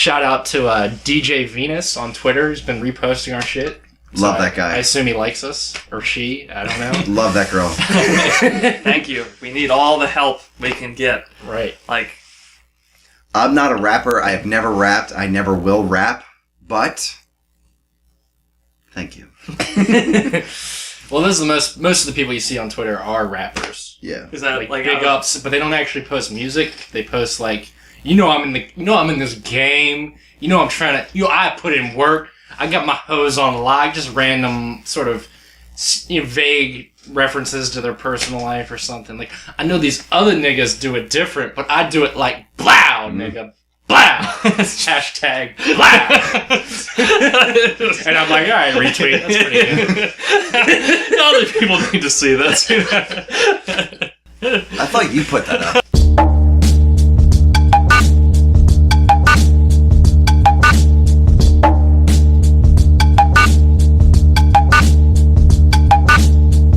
Shout out to DJ Venus on Twitter, who's been reposting our shit. Love that guy. I assume he likes us. Or she. I don't know. Love that girl. Thank you. We need all the help we can get. Right. Like, I'm not a rapper. I have never rapped. I never will rap. But thank you. Well, this is most of the people you see on Twitter are rappers. Yeah. is that like big ups, but they don't actually post music. They post like, I'm in this game. I'm trying to, I put in work. I got my hose on lock. Just random sort of vague references to their personal life or something. Like, I know these other niggas do it different, but I do it like blow, nigga. Blow! Hashtag blow! And I'm like, alright, retweet. That's pretty good. Other people need to see this. I thought you put that up.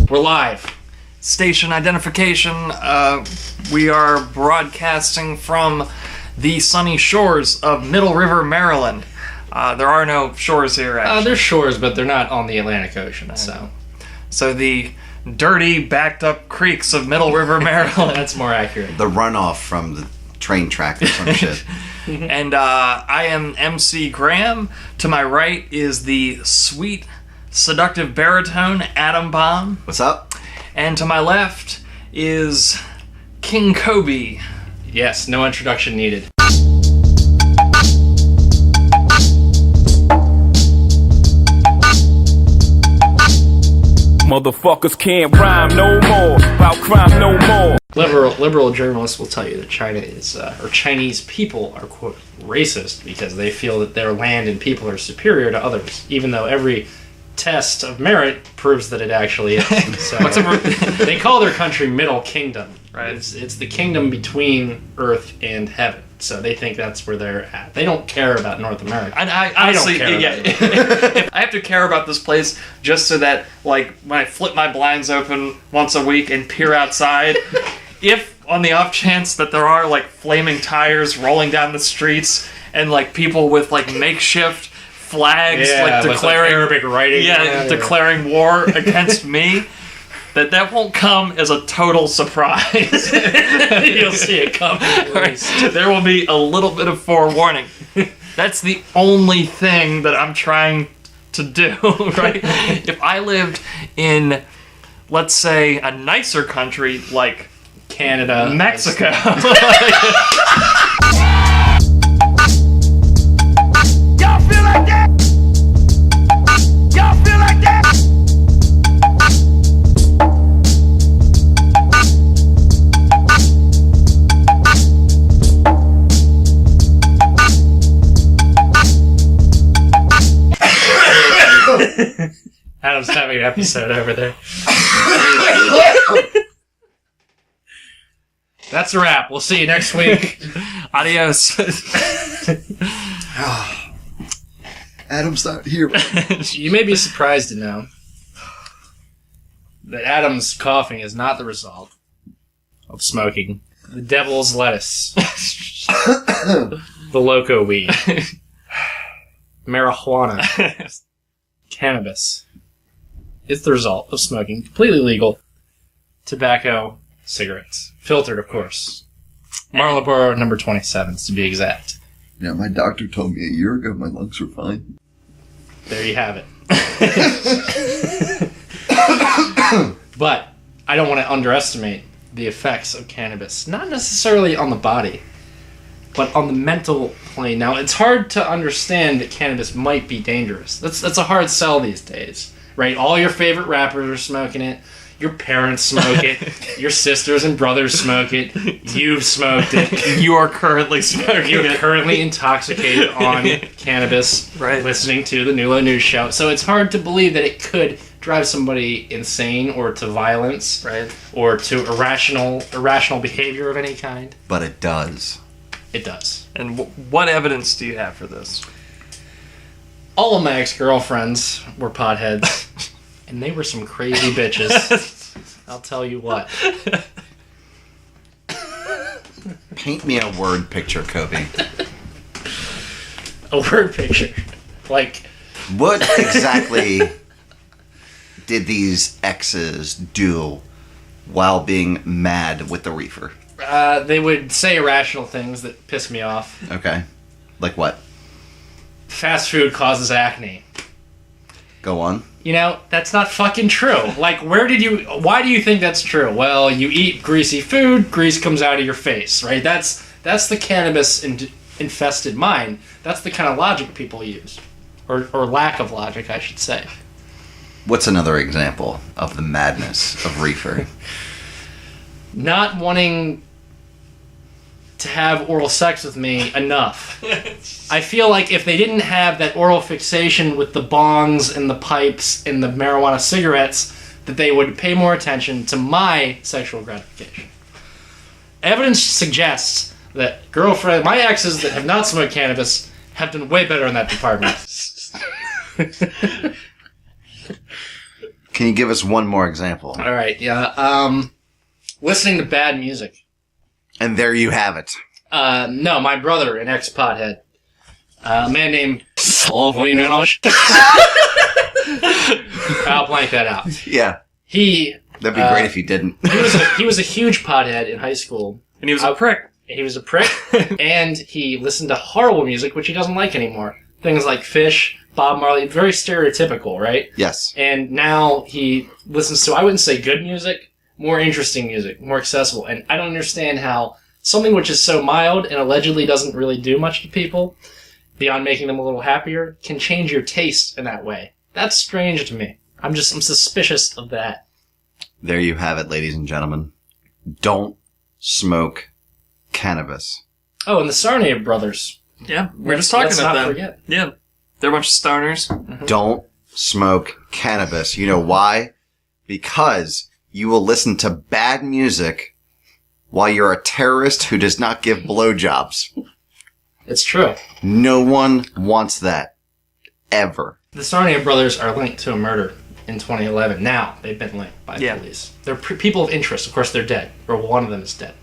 We're live. Station identification. We are broadcasting from the sunny shores of Middle River, Maryland. There are no shores here, actually. There's shores, but they're not on the Atlantic Ocean, So the dirty, backed-up creeks of Middle River, Maryland. That's more accurate. The runoff from the train track or some shit. And I am MC Graham. To my right is the sweet, seductive baritone Atom Bomb. What's up? And to my left is King Kobe. Yes, no introduction needed. Motherfuckers can't rhyme no more, about crime no more. Liberal journalists will tell you that China is, or Chinese people are, quote, racist because they feel that their land and people are superior to others, even though every test of merit proves that it actually is. So, they call their country Middle Kingdom. Right. It's the kingdom between Earth and heaven. So they think that's where they're at. They don't care about North America. And I honestly, don't care. Yeah, I have to care about this place just so that, like, when I flip my blinds open once a week and peer outside, if on the off chance that there are like flaming tires rolling down the streets and like people with like makeshift flags, like declaring Arabic writing, declaring war against me, that won't come as a total surprise. You'll see it coming. Right. There will be a little bit of forewarning. That's the only thing that I'm trying to do, right? If I lived in, let's say, a nicer country like Canada, Mexico. Y'all feel like that? Y'all feel like that? Adam's having an episode over there. That's a wrap. We'll see you next week. Adios. Adam's not here. You may be surprised to know that Adam's coughing is not the result of smoking the devil's lettuce, the loco weed, marijuana, cannabis. It's the result of smoking completely legal tobacco cigarettes. Filtered, of course. Marlboro number 27, to be exact. Yeah, my doctor told me a year ago my lungs were fine. There you have it. But I don't want to underestimate the effects of cannabis. Not necessarily on the body, but on the mental plane. Now, it's hard to understand that cannabis might be dangerous. That's a hard sell these days, right? All your favorite rappers are smoking it. Your parents smoke it. Your sisters and brothers smoke it. You've smoked it. You are currently smoking You're it. currently intoxicated on cannabis, Right. listening to the Nulo News Show. So it's hard to believe that it could drive somebody insane or to violence, Right. or to irrational behavior of any kind. But it does. It does. And what evidence do you have for this? All of my ex-girlfriends were potheads, and they were some crazy bitches. I'll tell you what. Paint me a word picture, Kobe. a word picture. Like, What exactly did these exes do while being mad with the reefer? they would say irrational things that piss me off. Okay. Like what? Fast food causes acne. Go on. You know, that's not fucking true. Like, why do you think that's true? Well, you eat greasy food, grease comes out of your face, right? That's the cannabis infested mind. That's the kind of logic people use. Or lack of logic, I should say. What's another example of the madness of reefer? Not wanting to have oral sex with me enough. I feel like if they didn't have that oral fixation with the bongs and the pipes and the marijuana cigarettes, that they would pay more attention to my sexual gratification. Evidence suggests that my exes that have not smoked cannabis have done way better in that department. Can you give us one more example? All right, yeah. Listening to bad music. And there you have it. No, my brother, an ex-pothead. A man named... I'll blank that out. Yeah. That'd be great if you didn't. He was a huge pothead in high school. And he was a prick. He was a prick, and he listened to horrible music, which he doesn't like anymore. Things like Fish, Bob Marley, very stereotypical, right? Yes. And now he listens to, I wouldn't say good music, more interesting music, more accessible. And I don't understand how something which is so mild and allegedly doesn't really do much to people, beyond making them a little happier, can change your taste in that way. That's strange to me. I'm suspicious of that. There you have it, ladies and gentlemen. Don't smoke cannabis. Oh, and the Sarnia brothers. Yeah, we're just talking let's about not them. forget. Yeah, they're a bunch of stoners. Mm-hmm. Don't smoke cannabis. You know why? Because you will listen to bad music while you're a terrorist who does not give blowjobs. It's true. No one wants that. Ever. The Sarnia brothers are linked to a murder in 2011. Now, they've been linked by the Yeah. police. They're people of interest. Of course, they're dead. Or one of them is dead.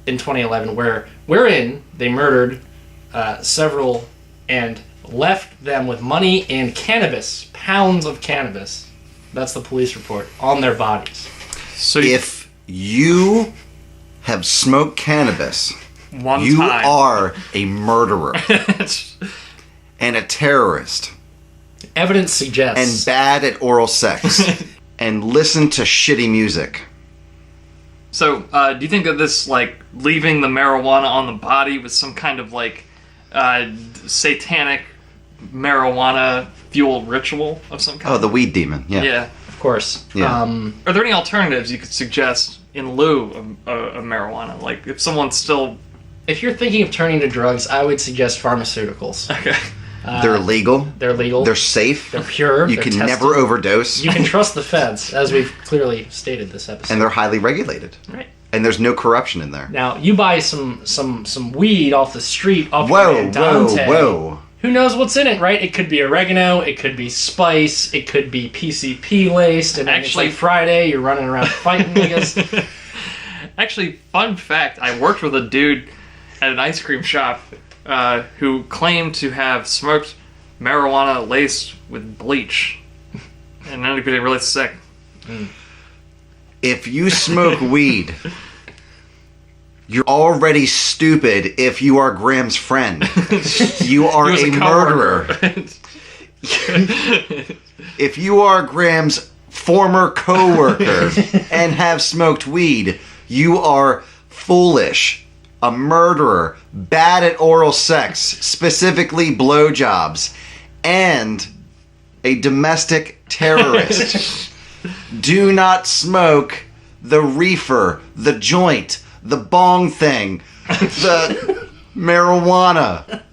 In 2011, wherein they murdered several and left them with money and cannabis, pounds of cannabis. That's the police report, on their bodies. So If you have smoked cannabis, one you time. are a murderer and a terrorist Evidence and suggests... bad at oral sex and listen to shitty music. So, do you think that this, like, leaving the marijuana on the body was some kind of, like, satanic marijuana fueled ritual of some kind? Oh, the weed demon. Yeah. Yeah. Of course. Yeah. Are there any alternatives you could suggest in lieu of marijuana? Like, if someone's still... If you're thinking of turning to drugs, I would suggest pharmaceuticals. Okay. They're legal. They're legal. They're safe. They're pure. You they're can tested. never overdose. You can trust the feds, as we've clearly stated this episode. And they're highly regulated. Right. And there's no corruption in there. Now, you buy some weed off the street, off your Whoa, man Dante. whoa. Who knows what's in it, right? It could be oregano, it could be spice, it could be PCP laced, and then it's Actually- like Friday, you're running around fighting niggas. Actually, fun fact, I worked with a dude at an ice cream shop who claimed to have smoked marijuana laced with bleach. And then he became really sick. If you smoke weed, you're already stupid if you are Graham's friend. You are He was a coworker. murderer. If you are Graham's former coworker and have smoked weed, you are foolish, a murderer, bad at oral sex, specifically blowjobs, and a domestic terrorist. Do not smoke the reefer, the joint, the bong thing, the marijuana.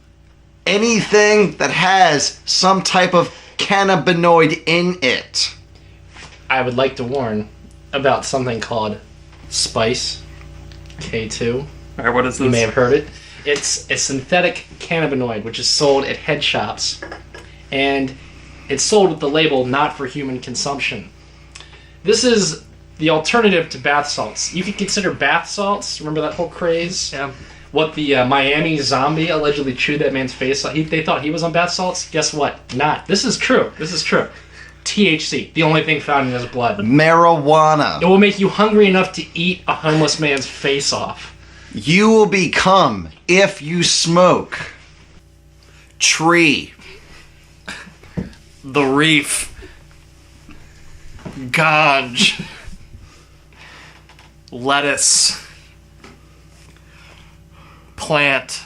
Anything that has some type of cannabinoid in it. I would like to warn about something called Spice K2. Alright, what is You this? may have heard it. It's a synthetic cannabinoid which is sold at head shops. And it's sold with the label not for human consumption. This is the alternative to bath salts. You could consider bath salts, remember that whole craze? Yeah. what the Miami zombie allegedly chewed that man's face off. They thought he was on bath salts. Guess what? Not. This is true. THC, the only thing found in his blood. Marijuana. It will make you hungry enough to eat a homeless man's face off. You will become, if you smoke, tree. The reef. Ganj. Lettuce. Plant.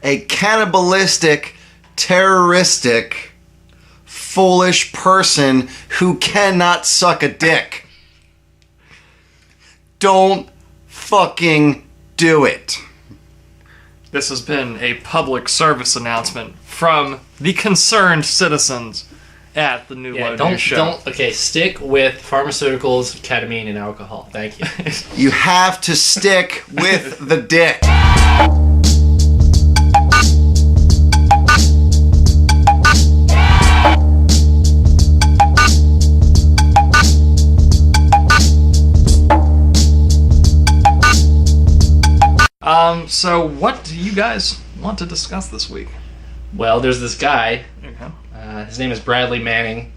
A cannibalistic, terroristic, foolish person who cannot suck a dick. Don't fucking do it. This has been a public service announcement from the concerned citizens at the New Low News Show. Stick with pharmaceuticals, ketamine, and alcohol. Thank you. You have to stick with the dick. So what do you guys want to discuss this week? Well, there's this guy. Okay. His name is Bradley Manning,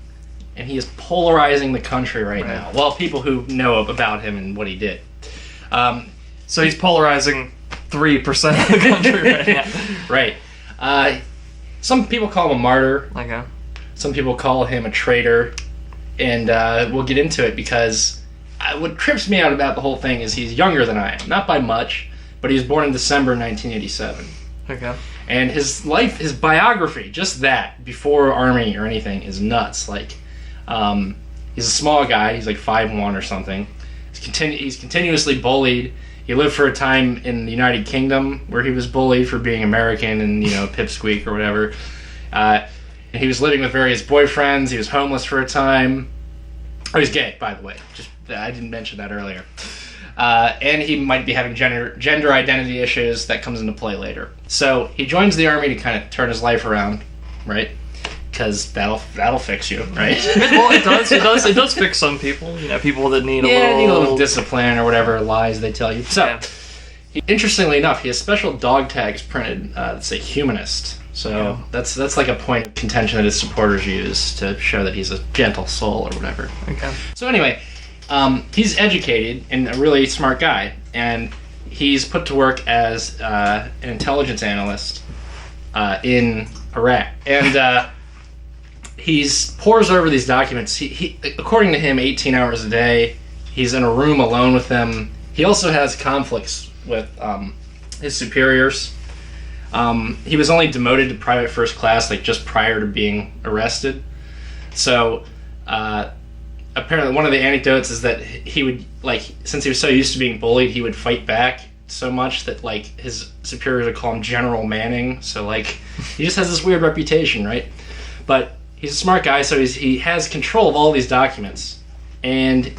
and he is polarizing the country right now. Well, people who know about him and what he did. So he's polarizing 3% of the country right now. Right. Some people call him a martyr. Okay. Some people call him a traitor. And we'll get into it because what trips me out about the whole thing is he's younger than I am. Not by much, but he was born in December 1987. Okay. And his life, his biography, just that, before Army or anything, is nuts. Like, he's a small guy. He's like 5'1" or something. He's continuously bullied. He lived for a time in the United Kingdom where he was bullied for being American and, pipsqueak or whatever. And he was living with various boyfriends. He was homeless for a time. Oh, he's gay, by the way. I didn't mention that earlier. And he might be having gender identity issues that comes into play later. So he joins the Army to kind of turn his life around, right? Because that'll fix you, right? Well, it does. It does fix some people. People that need a little discipline or whatever lies they tell you. So, yeah. Interestingly enough, he has special dog tags printed that say humanist. So that's like a point of contention that his supporters use to show that he's a gentle soul or whatever. Okay. So anyway, he's educated and a really smart guy, and he's put to work as an intelligence analyst in Iraq. And he pores over these documents. He, according to him, 18 hours a day. He's in a room alone with them. He also has conflicts with his superiors. He was only demoted to private first class just prior to being arrested. So apparently one of the anecdotes is that he would, since he was so used to being bullied, he would fight back so much that his superiors would call him General Manning. So he just has this weird reputation, right? But he's a smart guy, so he has control of all these documents. And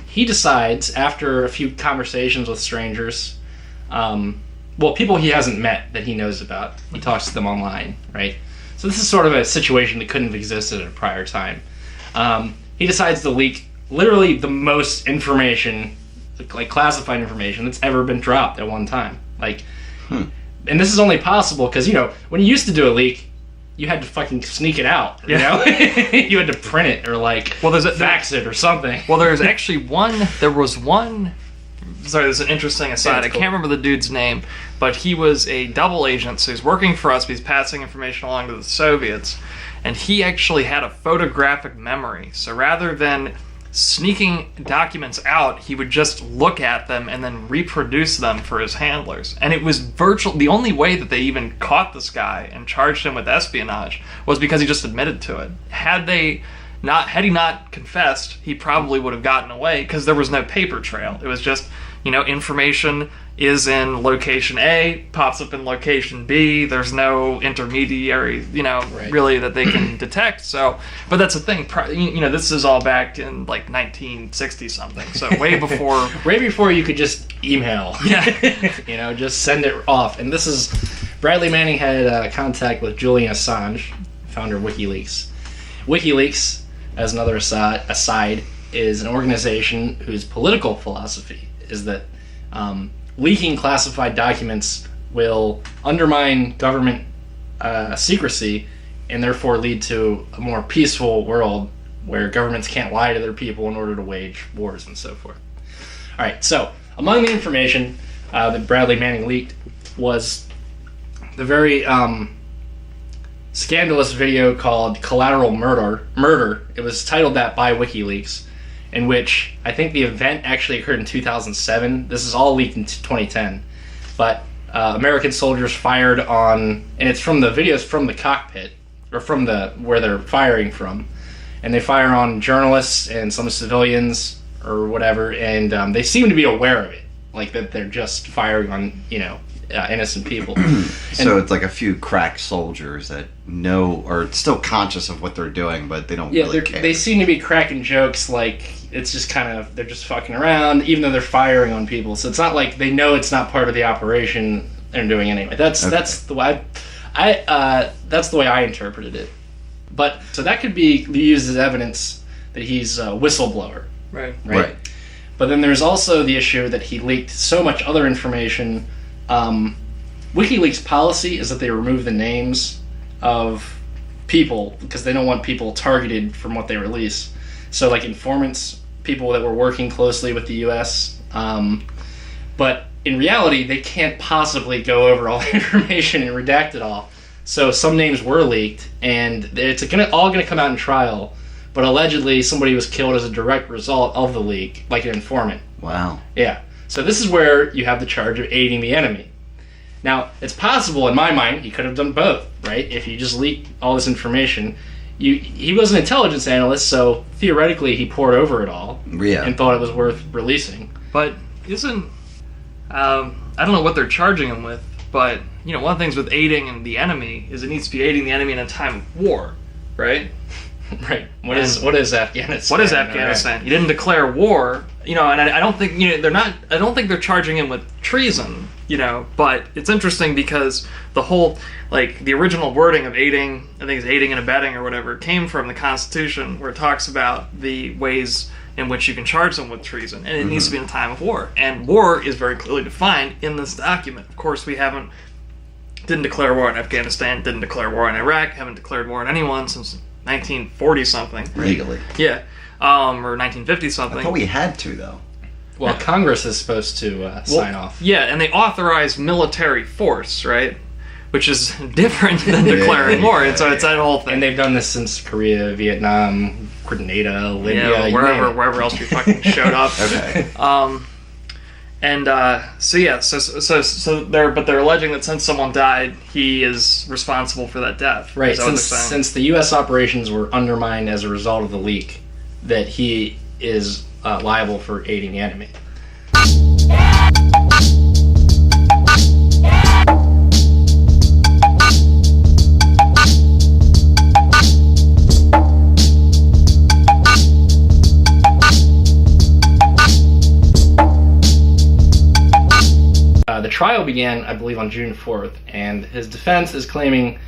he decides, after a few conversations with strangers, people he hasn't met that he knows about, he talks to them online, right? So this is sort of a situation that couldn't have existed at a prior time. He decides to leak literally the most information, classified information that's ever been dropped at one time. And this is only possible because, when you used to do a leak, you had to fucking sneak it out, you know? You had to print it or fax it or something. Well, there's there's an interesting aside. I can't remember the dude's name, but he was a double agent, so he's working for us, but he's passing information along to the Soviets, and he actually had a photographic memory. So rather than sneaking documents out, he would just look at them and then reproduce them for his handlers. And it was the only way that they even caught this guy and charged him with espionage was because he just admitted to it. Had he not confessed, he probably would have gotten away because there was no paper trail. It was just, information is in location A, pops up in location B. There's no intermediary, really that they can detect. So, but that's the thing. This is all back in 1960 something. So way before, way before you could just email. Yeah. Just send it off. And this is Bradley Manning had contact with Julian Assange, founder of WikiLeaks. WikiLeaks, as another aside, is an organization whose political philosophy is that leaking classified documents will undermine government secrecy and therefore lead to a more peaceful world where governments can't lie to their people in order to wage wars and so forth. All right, so among the information that Bradley Manning leaked was the very scandalous video called Collateral Murder. It was titled that by WikiLeaks, in which I think the event actually occurred in 2007. This is all leaked in 2010. But American soldiers fired on, and it's from the videos from the cockpit, or from where they're firing from. And they fire on journalists and some civilians or whatever, and they seem to be aware of it. Like that they're just firing on, innocent people. So it's like a few crack soldiers that know or still conscious of what they're doing, but they don't really care. They seem to be cracking jokes like it's just kind of, they're just fucking around, even though they're firing on people. So it's not like they know it's not part of the operation they're doing anyway. That's the way that's the way I interpreted it. But so that could be used as evidence that he's a whistleblower. Right. But then there's also the issue that he leaked so much other information. WikiLeaks policy is that they remove the names of people because they don't want people targeted from what they release. So like informants, people that were working closely with the U.S. But in reality, they can't possibly go over all the information and redact it all. So some names were leaked, and it's all going to come out in trial. But allegedly, somebody was killed as a direct result of the leak, like an informant. Wow. Yeah. So this is where you have the charge of aiding the enemy. Now, it's possible, in my mind, he could have done both, right? If you just leaked all this information. He was an intelligence analyst, so theoretically he poured over it all and thought it was worth releasing. But isn't... I don't know what they're charging him with, but, one of the things with aiding the enemy is it needs to be aiding the enemy in a time of war, right? Right. What is Afghanistan? What is Afghanistan? Right. You didn't declare war, and I don't think I don't think they're charging him with treason, but it's interesting because the whole the original wording of aiding, I think it's aiding and abetting or whatever, came from the Constitution where it talks about the ways in which you can charge them with treason, and it needs to be in a time of war. And war is very clearly defined in this document. Of course, we didn't declare war in Afghanistan, didn't declare war in Iraq, haven't declared war on anyone since 1940 something. Legally. Yeah. Or 1950 something. I thought we had to, though. Well, Congress is supposed to sign off. Yeah, and they authorize military force, right? Which is different than declaring war, and so it's that whole thing. And they've done this since Korea, Vietnam, Grenada, Libya, wherever else we fucking showed up. Okay. So they're alleging that since someone died, he is responsible for that death. Right. Since the U.S. operations were undermined as a result of the leak, that he is liable for aiding the enemy. The trial began, I believe, on June 4th, and his defense is claiming...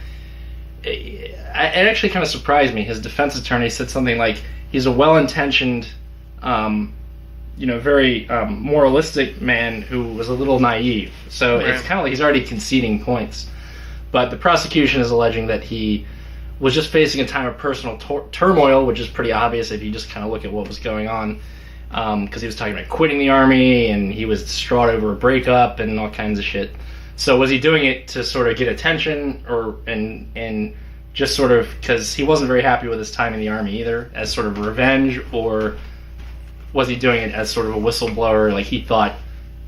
It actually kind of surprised me. His defense attorney said something like, he's a well-intentioned, very moralistic man who was a little naive. So It's kind of like he's already conceding points. But the prosecution is alleging that he was just facing a time of personal turmoil, which is pretty obvious if you just kind of look at what was going on. Because he was talking about quitting the army, and he was distraught over a breakup and all kinds of shit. So was he doing it to sort of get attention, and just sort of because he wasn't very happy with his time in the army either, as sort of revenge, or was he doing it as sort of a whistleblower, like he thought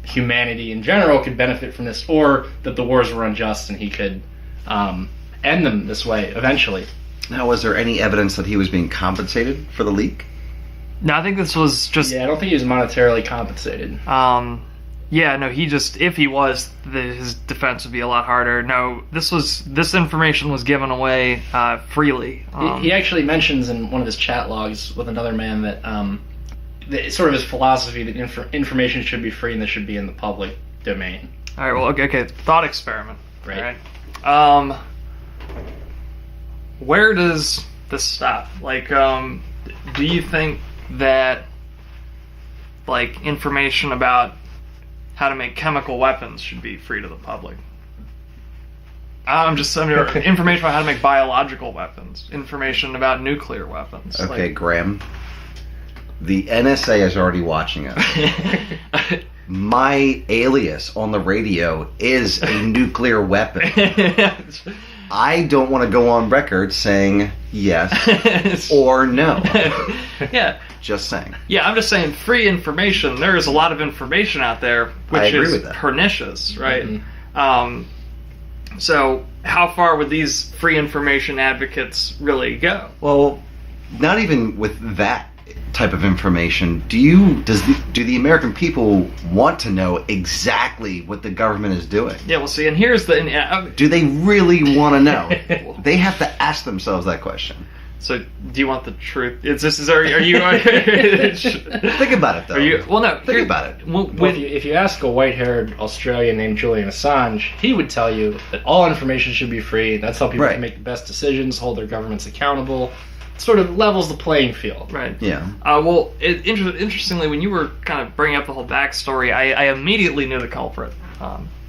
humanity in general could benefit from this, or that the wars were unjust and he could end them this way eventually? Now, was there any evidence that he was being compensated for the leak? No, I think this was just... Yeah, I don't think he was monetarily compensated. If he was, his defense would be a lot harder. No, this information was given away freely. He actually mentions in one of his chat logs with another man that sort of his philosophy that information should be free and that should be in the public domain. All right, well, okay, thought experiment. Right. Where does this stop? Do you think that information about how to make chemical weapons should be free to the public? information about how to make biological weapons, information about nuclear weapons. Okay, Graham. The NSA is already watching us. My alias on the radio is a nuclear weapon. I don't want to go on record saying yes or no. Yeah. Just saying. Yeah, I'm just saying free information. There is a lot of information out there which I agree is with that. pernicious, right? So how far would these free information advocates really go? Well, not even with that type of information. Do the American people want to know exactly what the government is doing? Yeah, well, see, and here's the... Do they really want to know? They have to ask themselves that question. So, do you want the truth? Are you... Think about it, though. Think about it. Well, if you ask a white-haired Australian named Julian Assange, he would tell you that all information should be free. That's how people can make the best decisions, hold their governments accountable. It sort of levels the playing field. Right. Yeah. Well, interestingly, when you were kind of bringing up the whole backstory, I immediately knew the culprit.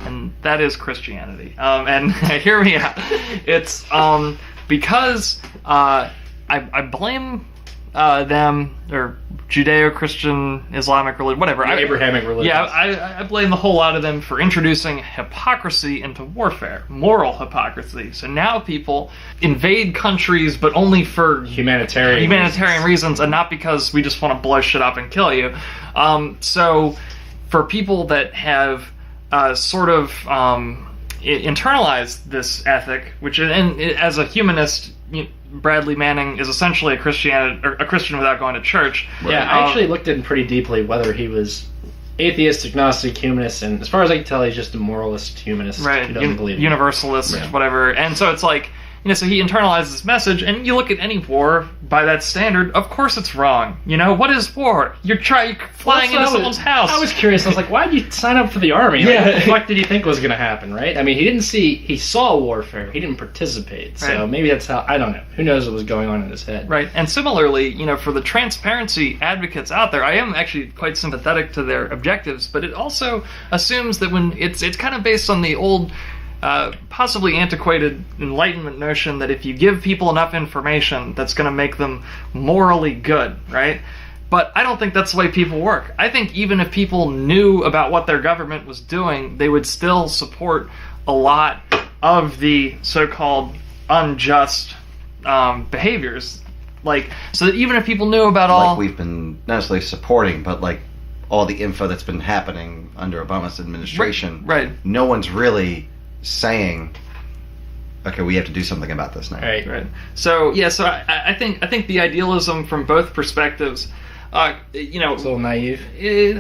And that is Christianity. And hear me out. It's because I blame them, or Judeo-Christian, Islamic religion, whatever. Abrahamic religion. Yeah, I blame the whole lot of them for introducing hypocrisy into warfare, moral hypocrisy. So now people invade countries, but only for humanitarian reasons, and not because we just want to blow shit up and kill you. So for people that have internalized this ethic, which, and as a humanist, Bradley Manning is essentially a Christian without going to church. Right. Yeah, I actually looked in pretty deeply whether he was atheist, agnostic, humanist, and as far as I can tell, he's just a moralist humanist. Right, who doesn't believe universalist, whatever. And so it's like, so he internalizes this message, and you look at any war by that standard, of course it's wrong. What is war? You're flying into someone's house. I was curious. I was like, why did you sign up for the army? Like, what the fuck did you think was going to happen, right? I mean, he saw warfare. He didn't participate. So maybe that's how, I don't know. Who knows what was going on in his head. Right. And similarly, for the transparency advocates out there, I am actually quite sympathetic to their objectives, but it also assumes that when it's kind of based on the old, possibly antiquated Enlightenment notion that if you give people enough information, that's going to make them morally good, right? But I don't think that's the way people work. I think even if people knew about what their government was doing, they would still support a lot of the so-called unjust behaviors. So that even if people knew about all... Like we've been not necessarily supporting, but all the info that's been happening under Obama's administration. Right. No one's really saying, okay, we have to do something about this now. Right. So I think the idealism from both perspectives, it's a little naive.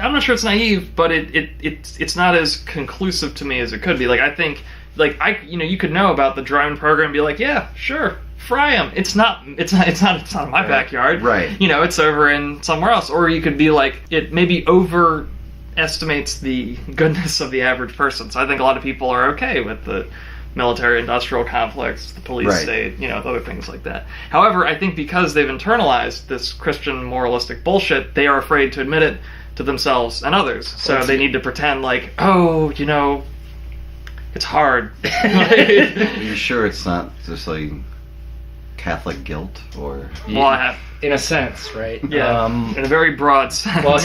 I'm not sure it's naive, but it's not as conclusive to me as it could be. I think, you could know about the drone program and be like, yeah, sure, fry them. It's not in my backyard. Right. It's over in somewhere else. Or you could be like, it maybe overestimates the goodness of the average person. So I think a lot of people are okay with the military-industrial complex, the police state, other things like that. However, I think because they've internalized this Christian moralistic bullshit, they are afraid to admit it to themselves and others. So they need to pretend it's hard. Are you sure it's not just Catholic guilt, or? Well, in a sense, right? Yeah, in a very broad sense. Well,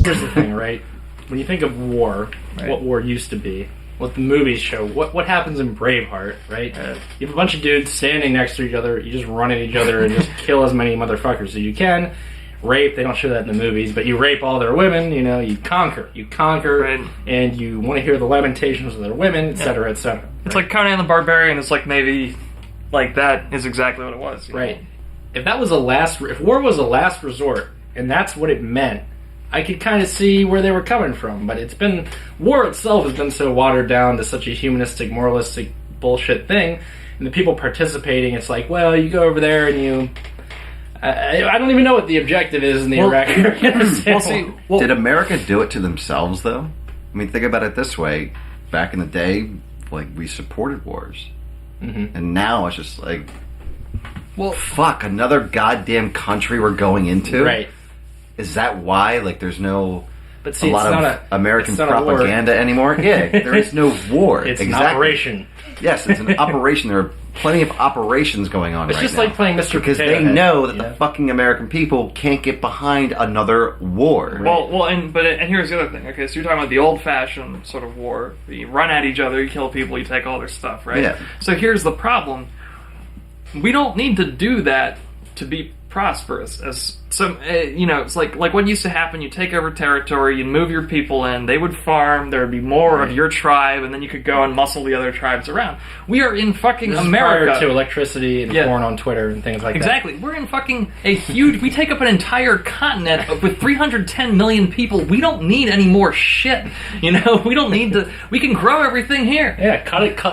here's the thing, right? When you think of war, what war used to be, what the movies show, what happens in Braveheart, right? You have a bunch of dudes standing next to each other, you just run at each other and just kill as many motherfuckers as you can. Rape, they don't show that in the movies, but you rape all their women, you conquer, and you want to hear the lamentations of their women, etc., etc. Right? It's like Conan the Barbarian, it's maybe that is exactly what it was. Right. If war was a last resort, and that's what it meant, I could kind of see where they were coming from, but war itself has been so watered down to such a humanistic, moralistic bullshit thing, and the people participating, it's like, well, you go over there and you... I don't even know what the objective is in the Iraq. Did America do it to themselves, though? I mean, think about it this way. Back in the day, we supported wars. Mm-hmm. And now it's just Well, fuck, another goddamn country we're going into? Right. Is that why? Like, there's no But see, a lot it's of not American it's not a war. propaganda anymore? Yeah, there is no war. It's exactly. an operation. Yes, it's an operation. There are plenty of operations going on It's right just now. like playing Mr. Because Potato they Head, know that you the fucking American people can't get behind another war. and here's the other thing. Okay, so you're talking about the old-fashioned sort of war. You run at each other, you kill people, you take all their stuff, right? Yeah. So here's the problem. We don't need to do that to be prosperous. As some, it's like what used to happen. You take over territory, you move your people in. They would farm. There would be more of your tribe, and then you could go and muscle the other tribes around. We are in fucking This is America. prior to electricity and Yeah. porn on Twitter and things like that. Exactly. We're in fucking a huge... We take up an entire continent with 310 million people. We don't need any more shit. We don't need to... We can grow everything here. Yeah,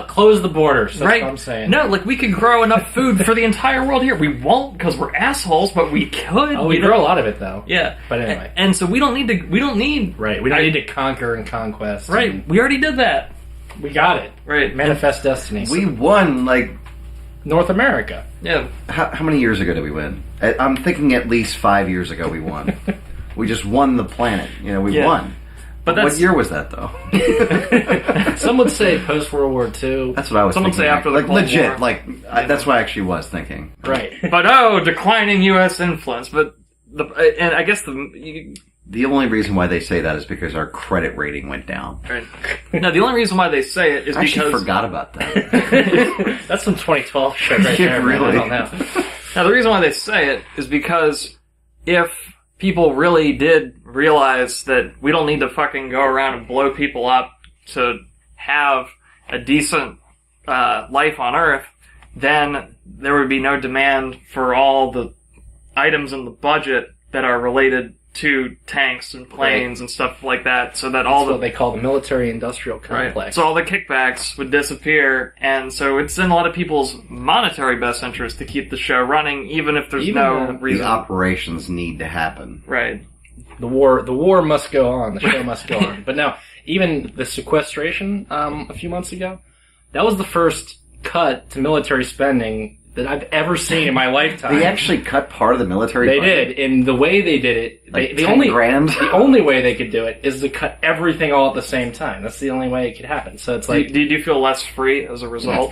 close the borders. That's Right? what I'm saying. No, we could grow enough food for the entire world here. We won't because we're assholes, but we could. Oh, we grow a lot of it though. Yeah. But anyway. And so we don't need... Right. We don't need to conquer and conquest. Right. We already did that. We got it. Right. Manifest destiny. We won, like, North America. Yeah. how many years ago did we win? I'm thinking at least 5 years ago we won. We just won the planet. We Yeah. won. But What year was that, though? Some would say post World War II. That's what I was Someone thinking. say after the like, Cold legit. War. That's what I actually was thinking. Right. But declining U.S. influence. But and I guess The only reason why they say that is because our credit rating went down. right. No, the only reason why they say it is I actually because forgot about that. That's some 2012 shit right Yeah, there. really. Man. I don't know. now the reason why they say it is because if people really did realize that we don't need to fucking go around and blow people up to have a decent life on Earth, then there would be no demand for all the items in the budget that are related to tanks and planes and stuff like that, so that all That's the what they call the military-industrial complex. right. So all the kickbacks would disappear, and so it's in a lot of people's monetary best interest to keep the show running, even if there's Even no the reason. The operations need to happen. Right. The war must go on. The show must go on. But now, even the sequestration a few months ago, that was the first cut to military spending that I've ever seen in my lifetime. They actually cut part of the military They budget? did, and the way they did it, Like the 10 only grand? the only way they could do it is to cut everything all at the same time. That's the only way it could happen. So it's like, Do you feel less free as a result?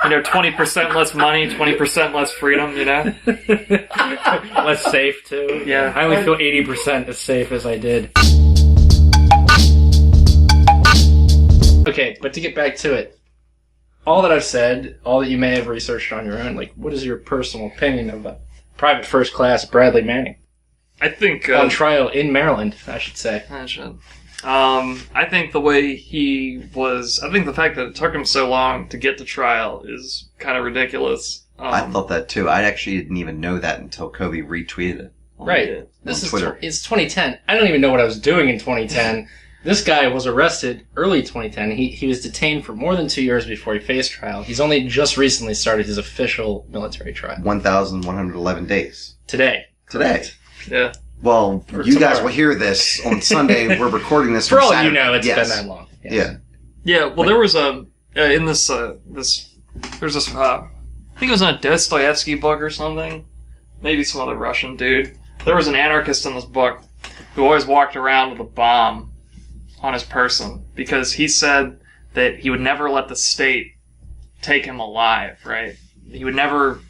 20% less money, 20% less freedom, less safe too. Yeah. I only feel 80% as safe as I did. Okay, but to get back to it, all that I've said, all that you may have researched on your own, like, what is your personal opinion of Private First Class Bradley Manning? I think... On trial in Maryland, I should say. I think the way he was... I think the fact that it took him so long to get to trial is kind of ridiculous. I thought that too. I actually didn't even know that until Kobe retweeted it. Right. This is Twitter. it's 2010. I don't even know what I was doing in 2010. This guy was arrested early 2010. He was detained for more than 2 years before he faced trial. He's only just recently started his official military trial. 1,111 days. Today. Today. Yeah. Well, Or you guys tomorrow. will hear this on Sunday. We're recording this For from all Saturday. you know, it's Yes. been that long. Yes. Yeah. Yeah, well, there was a... in this... there's this... I think it was in a Dostoevsky book or something. Maybe some other Russian dude. There was an anarchist in this book who always walked around with a bomb on his person because he said that he would never let the state take him alive, right? He would never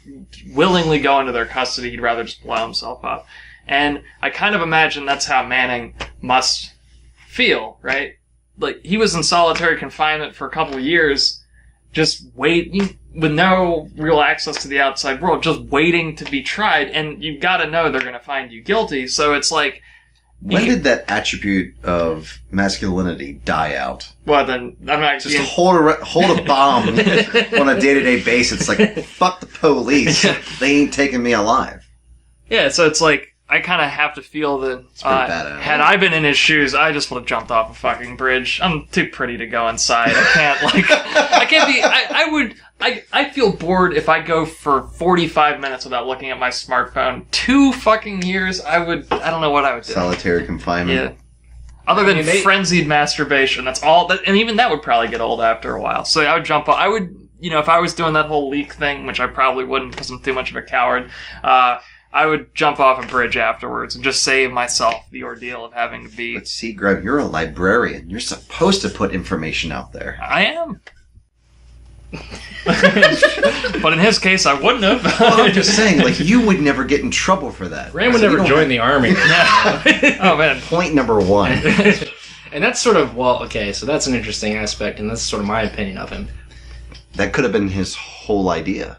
willingly go into their custody. He'd rather just blow himself up. And I kind of imagine that's how Manning must feel, right? Like, he was in solitary confinement for a couple of years, just waiting, with no real access to the outside world, just waiting to be tried, and you've got to know they're going to find you guilty, so it's like... When did that attribute of masculinity die out? Well, then, I'm not... Just hold a bomb on a day-to-day basis. Like, fuck the police. They ain't taking me alive. Yeah, so it's like, I kind of have to feel that badass. had I been in his shoes, I just would have jumped off a fucking bridge. I'm too pretty to go inside. I can't, I can't be, I feel bored if I go for 45 minutes without looking at my smartphone. 2 fucking years, I don't know what I would do. Solitary confinement. Yeah. Other than frenzied masturbation, that's all, and even that would probably get old after a while. So I would jump off, if I was doing that whole leak thing, which I probably wouldn't because I'm too much of a coward, I would jump off a bridge afterwards and just save myself the ordeal of having to be... But see, Greg, you're a librarian. You're supposed to put information out there. I am. But in his case, I wouldn't have. Well, I'm just saying, like, you would never get in trouble for that. Ram would never join the army. Oh, man. Point number one. And that's sort of, well, okay, so that's an interesting aspect, and that's sort of my opinion of him. That could have been his whole idea.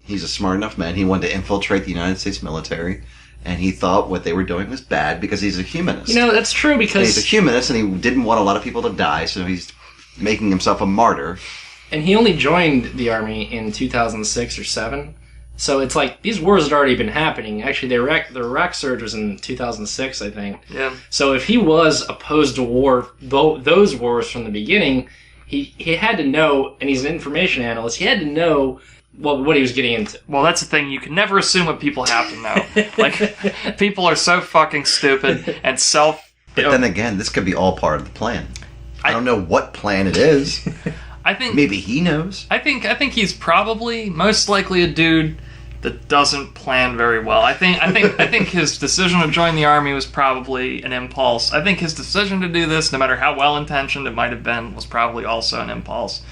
He's a smart enough man. He wanted to infiltrate the United States military, and he thought what they were doing was bad because he's a humanist. You know, that's true And because... he's a humanist, and he didn't want a lot of people to die, so he's making himself a martyr. And he only joined the army in 2006 or 7. So it's like, these wars had already been happening. Actually, the Iraq surge was in 2006, I think. Yeah. So if he was opposed to war, those wars from the beginning, he had to know, and he's an information analyst, he had to know what he was getting into. Well, that's the thing. You can never assume what people have to know. Like, people are so fucking stupid and But then again, this could be all part of the plan. I don't know what plan it is. I think Maybe he knows. I think he's probably most likely a dude that doesn't plan very well. I think his decision to join the army was probably an impulse. I think his decision to do this, no matter how well intentioned it might have been, was probably also an impulse.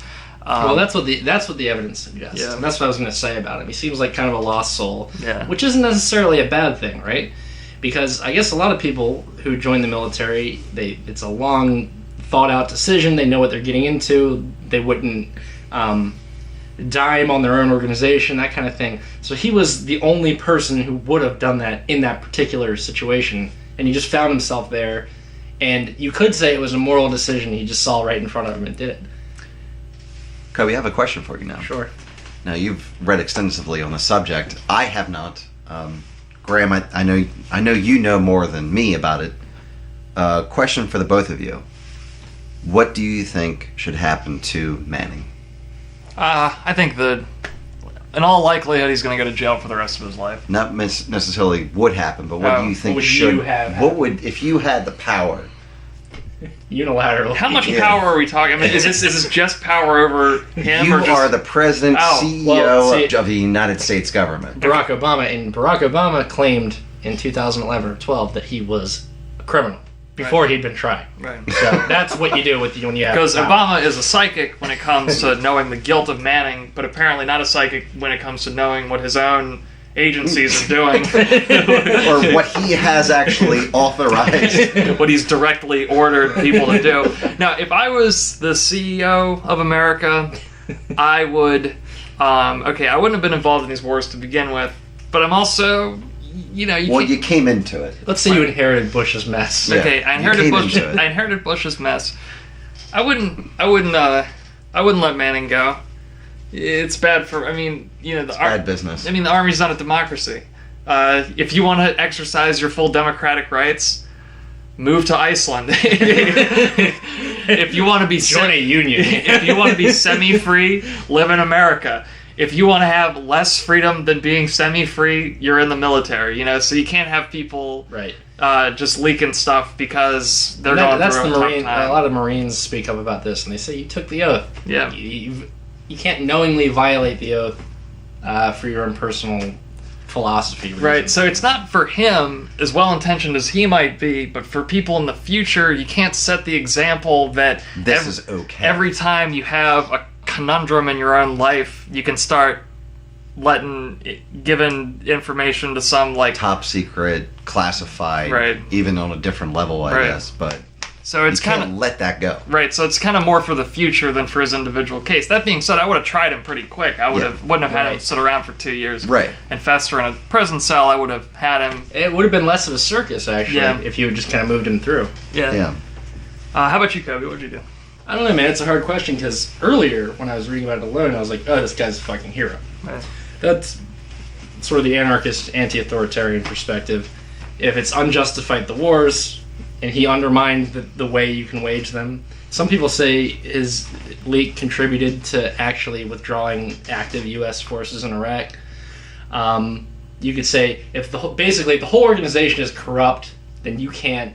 Well, that's what the evidence suggests. Yeah. And that's what I was going to say about him. He seems like kind of a lost soul, Yeah. which isn't necessarily a bad thing, right? Because I guess a lot of people who join the military, it's a long, thought-out decision. They know what they're getting into. They wouldn't dime on their own organization, that kind of thing. So he was the only person who would have done that in that particular situation, and he just found himself there. And you could say it was a moral decision. He just saw right in front of him and did it. Kobe, I have a question for you now. Sure. Now, you've read extensively on the subject. I have not. Graham, I know you know more than me about it. Question for the both of you. What do you think should happen to Manning? I think that in all likelihood he's going to go to jail for the rest of his life. Not necessarily would happen, but what do you think what would should... you have what would... If you had the power... Unilateral. How much Yeah. power are we talking? I mean, is this just power over him? You or just... are the president, Oh, CEO well, see- of the United States government. Barack Obama claimed in 2011 or 12 that he was a criminal before he'd been tried. Right. So that's what you do when you have Because power. Obama is a psychic when it comes to knowing the guilt of Manning, but apparently not a psychic when it comes to knowing what his own agencies are doing. Or what he has actually authorized. What he's directly ordered people to do. Now, if I was the CEO of America, I would... I wouldn't have been involved in these wars to begin with, but I'm also... You can't... came into it. Let's say you inherited Bush's mess. Yeah, Okay, I you came inherited into it. I inherited Bush's mess. I wouldn't let Manning go. It's bad for. I mean, Bad business. I mean, the army's not a democracy. If you want to exercise your full democratic rights, move to Iceland. If you want to be Join a union. if you want to be semi-free, live in America. If you want to have less freedom than being semi-free, you're in the military. So you can't have people Right. just leaking stuff because they're That's going the through a Marine. tough time. A lot of Marines speak up about this, and they say you took the oath. Yeah. You can't knowingly violate the oath for your own personal philosophy reasons. Right, so it's not for him, as well-intentioned as he might be, but for people in the future, you can't set the example that This is okay. every time you have a conundrum in your own life, you can start giving information to some, Top secret, classified, Right. even on a different level, I Right. guess. But so it's you can't kind of let that go. right. So it's kind of more for the future than for his individual case. That being said, I would have tried him pretty quick. I wouldn't have had him Right. sit around for 2 years, Right. and fester in a prison cell. I would have had him. It would have been less of a circus, actually, Yeah. if you had just kind of moved him through. Yeah. How about you, Kobe? What would you do? I don't know, man. It's a hard question because earlier, when I was reading about it alone, I was like, oh, this guy's a fucking hero. Right. That's sort of the anarchist, anti-authoritarian perspective. If it's unjustified the wars, and he undermined the way you can wage them. Some people say his leak contributed to actually withdrawing active U.S. forces in Iraq. You could say if basically the whole organization is corrupt, then you can't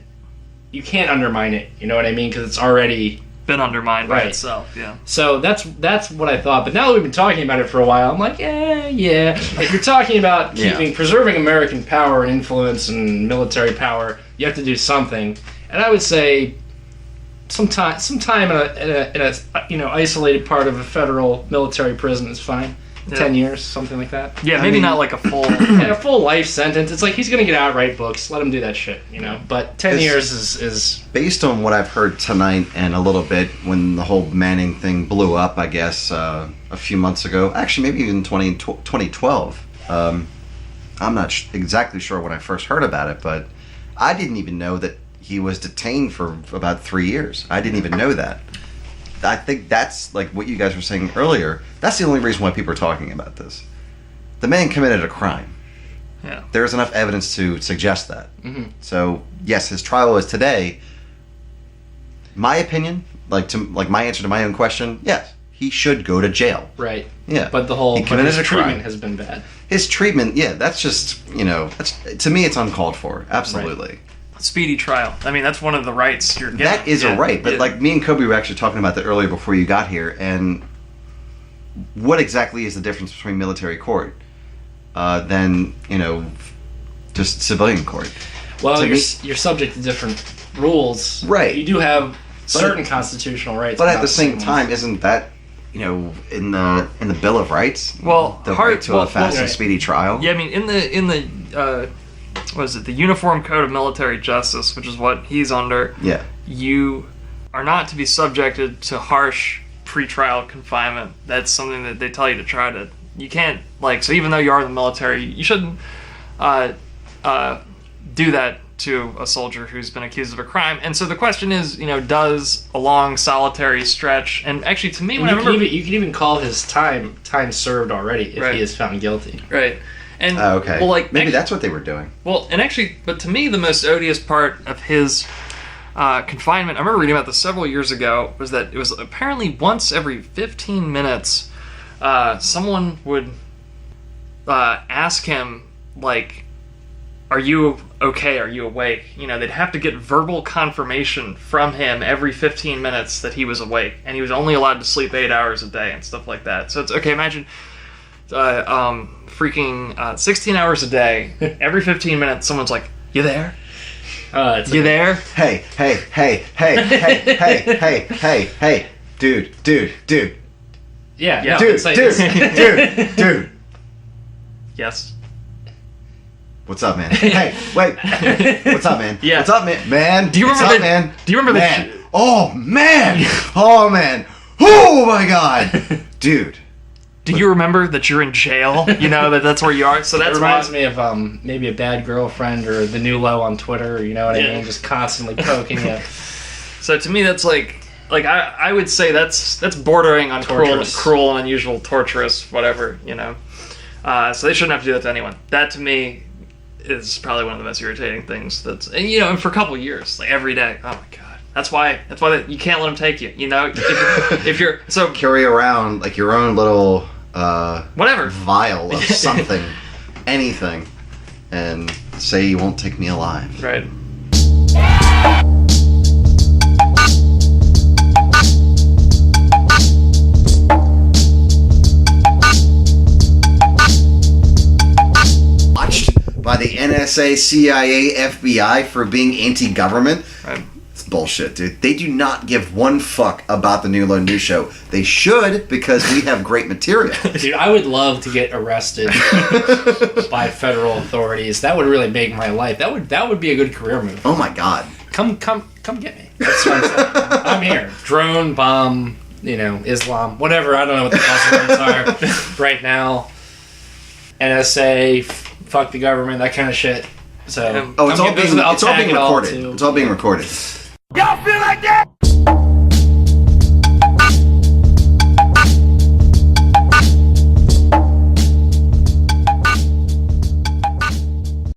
undermine it. You know what I mean? Because it's already been undermined by Right. itself. Yeah. So that's what I thought. But now that we've been talking about it for a while, I'm like, yeah. If you're talking about preserving American power and influence and military power, you have to do something. And I would say, sometime in a isolated part of a federal military prison is fine. Yeah. 10 years, something like that. Yeah, maybe not like a full. And a full life sentence. It's like he's gonna get out, write books. Let him do that shit, you know. But 10 years is Based on what I've heard tonight and a little bit when the whole Manning thing blew up, I guess, a few months ago. Actually, maybe even 2012. I'm not exactly sure when I first heard about it, but I didn't even know that he was detained for about 3 years. I didn't even know that. I think that's like what you guys were saying earlier. That's the only reason why people are talking about this. The man committed a crime. Yeah. There's enough evidence to suggest that. Mm-hmm. So yes, his trial is today. My opinion, my answer to my own question, yes, he should go to jail. right. Yeah, But the whole He committed his a crime. treatment has been bad. His treatment, yeah, that's just to me it's uncalled for. Absolutely. Speedy trial. I mean, that's one of the rights you're getting. That is a right, but like me and Kobe were actually talking about that earlier before you got here, and what exactly is the difference between military court than just civilian court? Well, To you're subject to different rules. Right. You do have certain constitutional rights. But at not the same ones. time, isn't that in the Bill of Rights? Well, the right to a fast and right. speedy trial. Yeah, I mean, in the what is it? The Uniform Code of Military Justice, which is what he's under. Yeah. You are not to be subjected to harsh pretrial confinement. That's something that they tell you to try to. You can't so even though you are in the military, you shouldn't do that to a soldier who's been accused of a crime. And so the question is, does a long solitary stretch? And actually, to me, And when I remember, you can even call his time served already if Right. he is found guilty. right. And Okay. well, Maybe that's what they were doing. Well, and actually, but to me, the most odious part of his confinement, I remember reading about this several years ago, was that it was apparently once every 15 minutes, someone would ask him, are you okay? Are you awake? They'd have to get verbal confirmation from him every 15 minutes that he was awake, and he was only allowed to sleep 8 hours a day and stuff like that. So it's okay, imagine freaking 16 hours a day, every 15 minutes, someone's like, you there? You there? Hey, dude. Yeah. Yeah. No, Dude, it's like, dude. Yes. What's up, man? Hey, wait. What's up, man? Yeah. What's up, man? Man. Do you remember What's up, the- man? do you remember the man? Oh, man. Oh, man. Oh, my God. Dude. Do you remember that you're in jail? That's where you are. So It that's reminds why. me of maybe a bad girlfriend or the new low on Twitter. You know what I Yeah. mean? Just constantly poking you. So to me, that's I would say that's bordering on Torturous. cruel and unusual, torturous, whatever. So they shouldn't have to do that to anyone. That to me is probably one of the most irritating things. And for a couple of years, every day. Oh my god. That's why you can't let them take you. If you're so Carry around your own little whatever. vial of something, anything, and say you won't take me alive. Right. Watched by the NSA, CIA, FBI for being anti-government. Right. It's bullshit, dude. They do not give one fuck about the New Low News Show. They should, because we have great material. Dude, I would love to get arrested by federal authorities. That would really make my life. That would be a good career move. Oh my god. Come get me. That's what I'm saying. I'm here. Drone, bomb, Islam, whatever. I don't know what the buzzwords are right now. NSA, fuck the government, that kind of shit. So, Oh, it's all being I'll recorded. tag it It's all being recorded. Y'all feel like that?